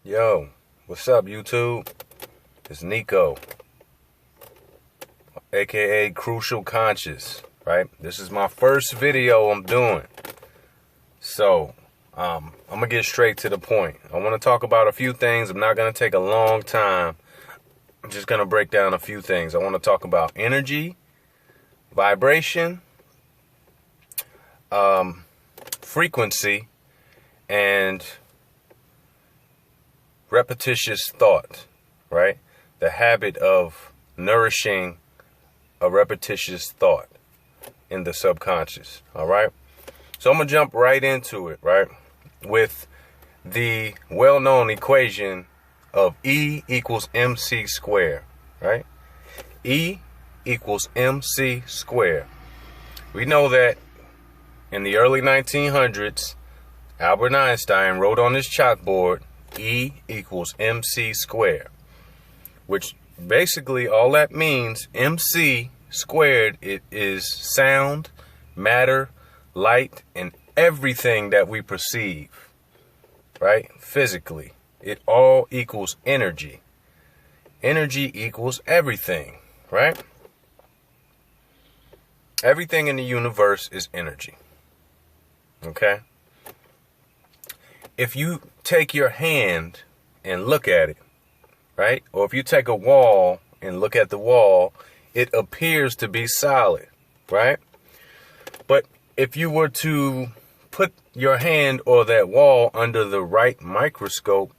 Yo, what's up, YouTube? It's Nico, aka Crucial Conscious, right? This is my first video I'm doing. So, I'm gonna get straight to the point. I want to talk about a few things. I'm not gonna take a long time. I'm just gonna break down a few things. I want to talk about energy, vibration, frequency, and repetitious thought, right? The habit of nourishing a repetitious thought in the subconscious, all right? So I'm going to jump right into it, right? With the well-known equation of E equals MC squared, right? E equals MC squared. We know that in the early 1900s, Albert Einstein wrote on his chalkboard, E equals MC squared, which basically all that means, MC squared, it is sound, matter, light, and everything that we perceive, right? Physically, it all equals energy. Energy equals everything, right? Everything in the universe is energy, okay? If you take your hand and look at it, right? Or if you take a wall and look at the wall, it appears to be solid, right? But if you were to put your hand or that wall under the right microscope,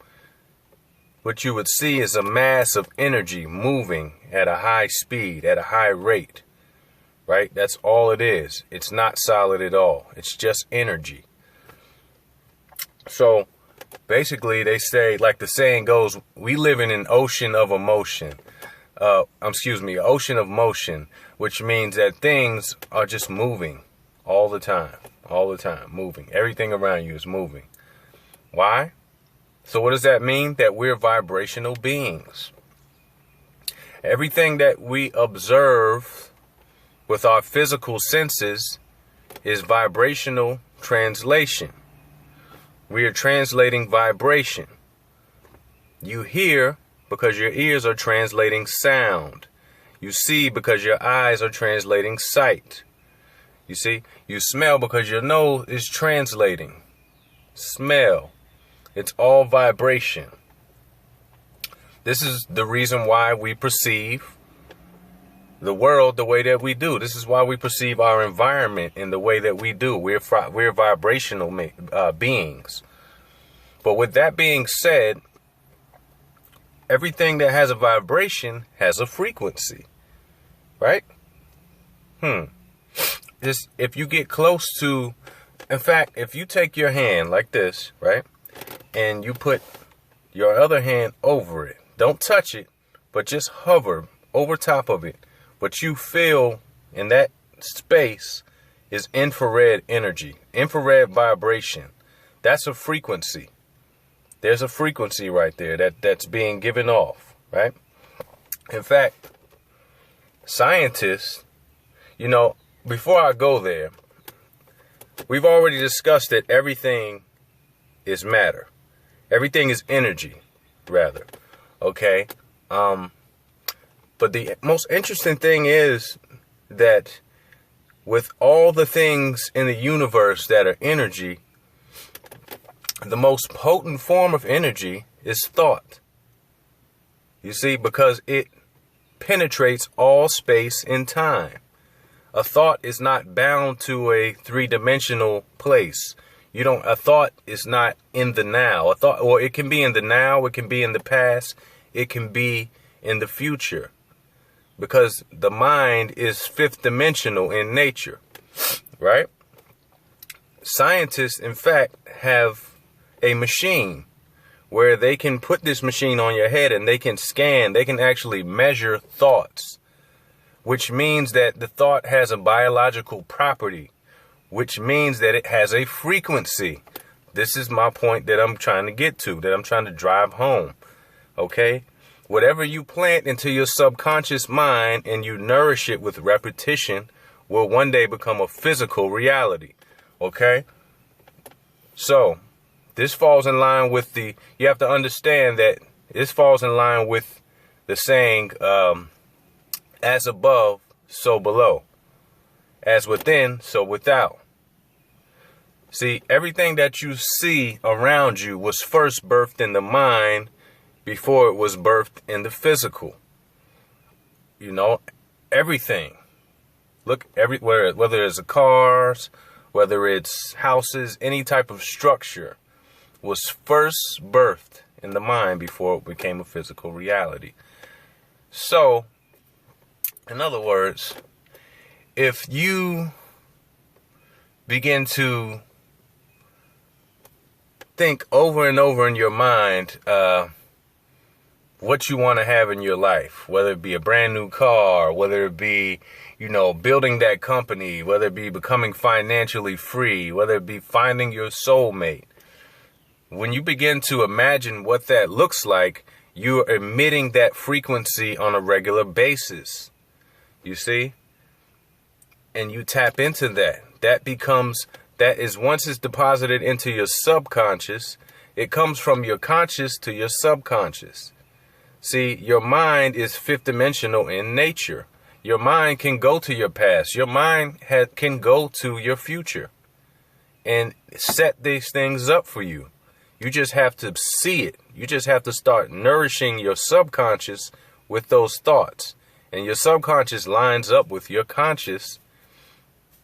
what you would see is a mass of energy moving at a high speed, at a high rate, right? That's all it is. It's not solid at all. It's just energy. So basically they say, like the saying goes, we live in an ocean of emotion. Ocean of motion, which means that things are just moving all the time, moving. Everything around you is moving. Why? So what does that mean? That we're vibrational beings. Everything that we observe with our physical senses is vibrational translation. We are translating vibration. You hear because your ears are translating sound. You see because your eyes are translating sight. You see, you smell because your nose is translating smell. It's all vibration. This is the reason why we perceive the world the way that we do. This is why we perceive our environment in the way that we do. We're vibrational beings. But with that being said, everything that has a vibration has a frequency, right? Just if you get close to, in fact, if you take your hand like this, right, and you put your other hand over it, don't touch it, but just hover over top of it. What you feel in that space is infrared energy, infrared vibration. That's a frequency. There's a frequency right there that's being given off, right? In fact, scientists, before I go there, we've already discussed that everything is matter. Everything is energy, rather. Okay? But the most interesting thing is that with all the things in the universe that are energy, the most potent form of energy is thought. You see, because it penetrates all space and time. A thought is not bound to a three-dimensional place. A thought is not in the now. It can be in the now, it can be in the past, it can be in the future. Because the mind is fifth dimensional in nature, right? Scientists, in fact, have a machine where they can put this machine on your head and they can scan, they can actually measure thoughts, which means that the thought has a biological property, which means that it has a frequency. This is my point that I'm trying to get to, that I'm trying to drive home, okay? Whatever you plant into your subconscious mind and you nourish it with repetition will one day become a physical reality, okay? So This falls in line with you have to understand that this falls in line with the saying, as above, so below. As within, so without. See, everything that you see around you was first birthed in the mind before it was birthed in the physical. You know, everything. Look, everywhere, whether it's cars, whether it's houses, any type of structure was first birthed in the mind before it became a physical reality. So, in other words, if you begin to think over and over in your mind what you want to have in your life, whether it be a brand new car, whether it be, building that company, whether it be becoming financially free, whether it be finding your soulmate. When you begin to imagine what that looks like, you're emitting that frequency on a regular basis. You see? And you tap into that. That is once it's deposited into your subconscious, it comes from your conscious to your subconscious. See, your mind is fifth dimensional in nature. Your mind can go to your past. Your mind can go to your future and set these things up for you. You just have to see it. You just have to start nourishing your subconscious with those thoughts. And your subconscious lines up with your conscious.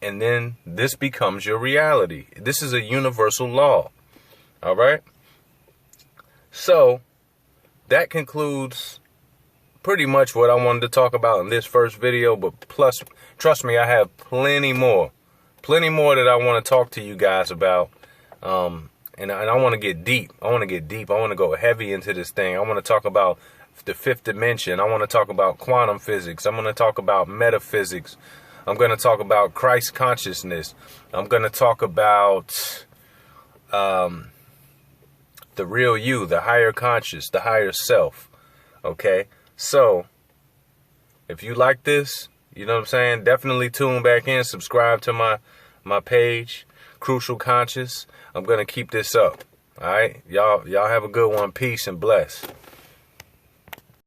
And then this becomes your reality. This is a universal law. All right. So that concludes pretty much what I wanted to talk about in this first video. But plus, trust me, I have plenty more that I want to talk to you guys about. And I want to get deep. I want to go heavy into this thing. I want to talk about the fifth dimension. I want to talk about quantum physics. I'm going to talk about metaphysics. I'm going to talk about Christ consciousness. I'm going to talk about the real you, the higher conscious, the higher self. Okay? So, if you like this, you know what I'm saying? Definitely tune back in. Subscribe to my page, Crucial Conscious. I'm going to keep this up. All right? Y'all have a good one. Peace and bless.